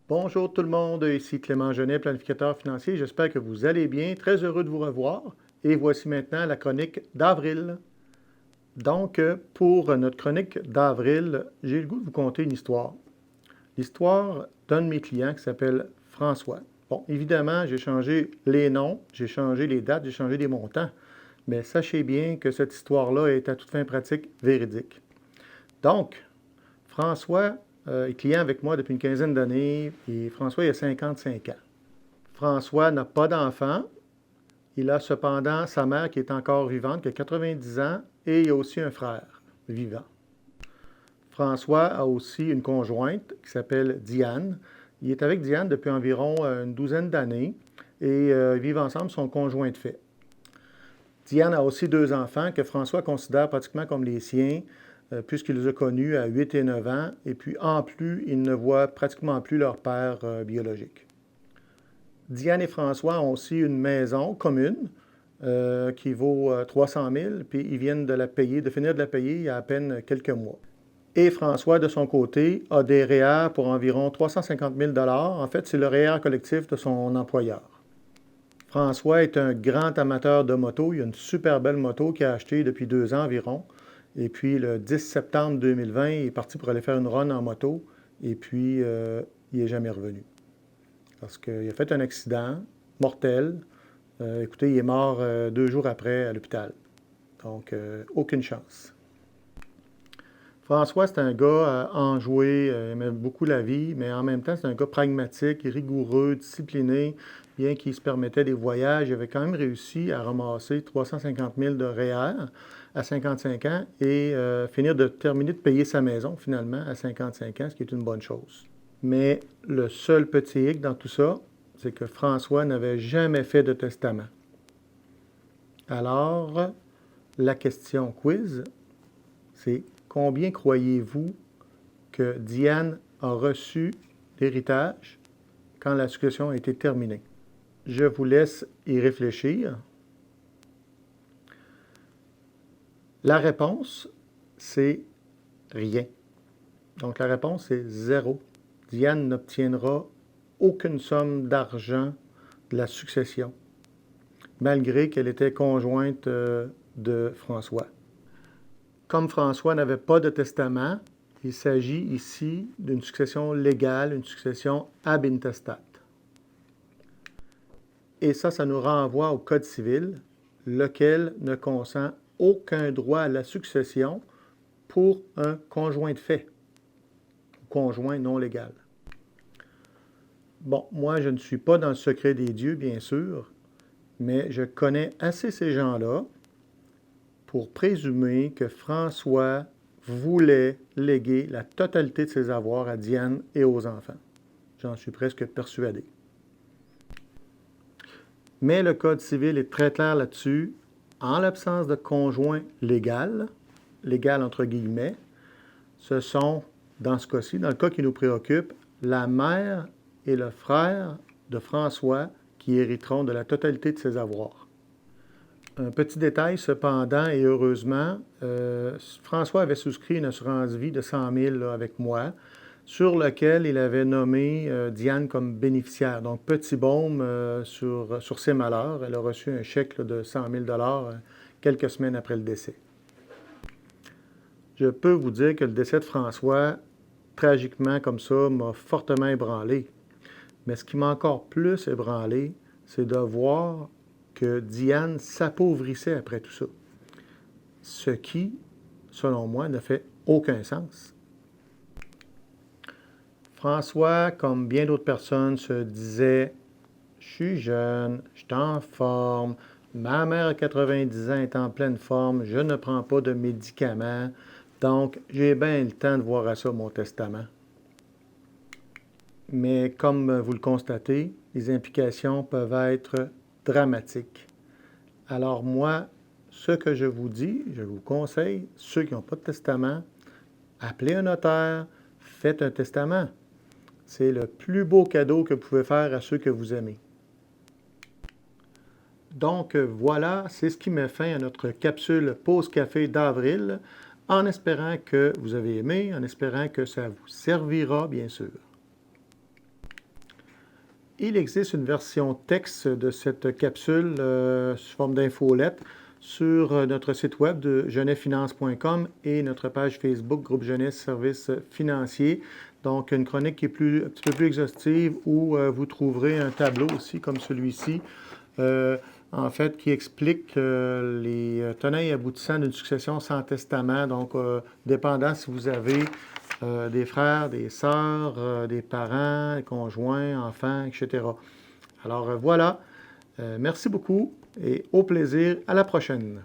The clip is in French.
Bonjour tout le monde, ici Clément Genet, planificateur financier. J'espère que vous allez bien. Très heureux de vous revoir. Et voici maintenant la chronique d'avril. Donc, pour notre chronique d'avril, j'ai le goût de vous conter une histoire. L'histoire d'un de mes clients qui s'appelle François. Bon, évidemment, j'ai changé les noms, j'ai changé les dates, j'ai changé les montants. Mais sachez bien que cette histoire-là est à toute fin pratique véridique. Donc, François est client avec moi depuis une quinzaine d'années, et François il a 55 ans. François n'a pas d'enfant. Il a cependant sa mère qui est encore vivante, qui a 90 ans, et il a aussi un frère vivant. François a aussi une conjointe qui s'appelle Diane. Il est avec Diane depuis environ une douzaine d'années et ils vivent ensemble, son conjoint de fait. Diane a aussi deux enfants que François considère pratiquement comme les siens, puisqu'il les a connus à 8 et 9 ans, et puis en plus, ils ne voient pratiquement plus leur père biologique. Diane et François ont aussi une maison commune qui vaut 300 000, puis ils viennent de la payer, de finir de la payer il y a à peine quelques mois. Et François, de son côté, a des REER pour environ 350 000 $. En fait, c'est le REER collectif de son employeur. François est un grand amateur de moto. Il a une super belle moto qu'il a achetée depuis 2 ans environ. Et puis, le 10 septembre 2020, il est parti pour aller faire une run en moto. Et puis, il n'est jamais revenu. Parce qu'il a fait un accident mortel. Écoutez, il est mort 2 jours après à l'hôpital. Donc, aucune chance. François, c'est un gars enjoué, il aimait beaucoup la vie, mais en même temps, c'est un gars pragmatique, rigoureux, discipliné, bien qu'il se permettait des voyages. Il avait quand même réussi à ramasser 350 000 de REER à 55 ans et finir de terminer de payer sa maison, finalement, à 55 ans, ce qui est une bonne chose. Mais le seul petit hic dans tout ça, c'est que François n'avait jamais fait de testament. Alors, la question quiz, c'est: combien croyez-vous que Diane a reçu d'héritage quand la succession a été terminée? Je vous laisse y réfléchir. La réponse, c'est rien. Donc la réponse, c'est 0. Diane n'obtiendra aucune somme d'argent de la succession, malgré qu'elle était conjointe de François. Comme François n'avait pas de testament, il s'agit ici d'une succession légale, une succession ab intestate. Et ça nous renvoie au Code civil, lequel ne consent aucun droit à la succession pour un conjoint de fait, conjoint non légal. Bon, moi, je ne suis pas dans le secret des dieux, bien sûr, mais je connais assez ces gens-là pour présumer que François voulait léguer la totalité de ses avoirs à Diane et aux enfants. J'en suis presque persuadé. Mais le Code civil est très clair là-dessus. En l'absence de conjoint légal, légal entre guillemets, ce sont, dans ce cas-ci, dans le cas qui nous préoccupe, la mère et le frère de François qui hériteront de la totalité de ses avoirs. Un petit détail cependant, et heureusement, François avait souscrit une assurance vie de 100 000 là, avec moi, sur lequel il avait nommé Diane comme bénéficiaire. Donc, petit baume sur ses malheurs. Elle a reçu un chèque là, de 100 000 quelques semaines après le décès. Je peux vous dire que le décès de François, tragiquement comme ça, m'a fortement ébranlé. Mais ce qui m'a encore plus ébranlé, c'est de voir que Diane s'appauvrissait après tout ça. Ce qui, selon moi, ne fait aucun sens. François, comme bien d'autres personnes, se disait « Je suis jeune, je suis en forme, ma mère à 90 ans est en pleine forme, je ne prends pas de médicaments, donc j'ai bien le temps de voir à ça mon testament. » Mais comme vous le constatez, les implications peuvent être dramatiques. Alors moi, ce que je vous dis, je vous conseille, ceux qui n'ont pas de testament, appelez un notaire, faites un testament. C'est le plus beau cadeau que vous pouvez faire à ceux que vous aimez. Donc voilà, c'est ce qui met fin à notre capsule Pause Café d'avril, en espérant que vous avez aimé, en espérant que ça vous servira, bien sûr. il existe une version texte de cette capsule sous forme d'infolette sur notre site web de genetfinance.com et notre page Facebook Groupe Jeunesse Services Financiers. Donc, une chronique qui est un petit peu plus exhaustive où vous trouverez un tableau aussi comme celui-ci, en fait, qui explique les tenants et aboutissants d'une succession sans testament. Donc, dépendant si vous avez des frères, des sœurs, des parents, des conjoints, enfants, etc. Alors voilà, merci beaucoup et au plaisir. À la prochaine.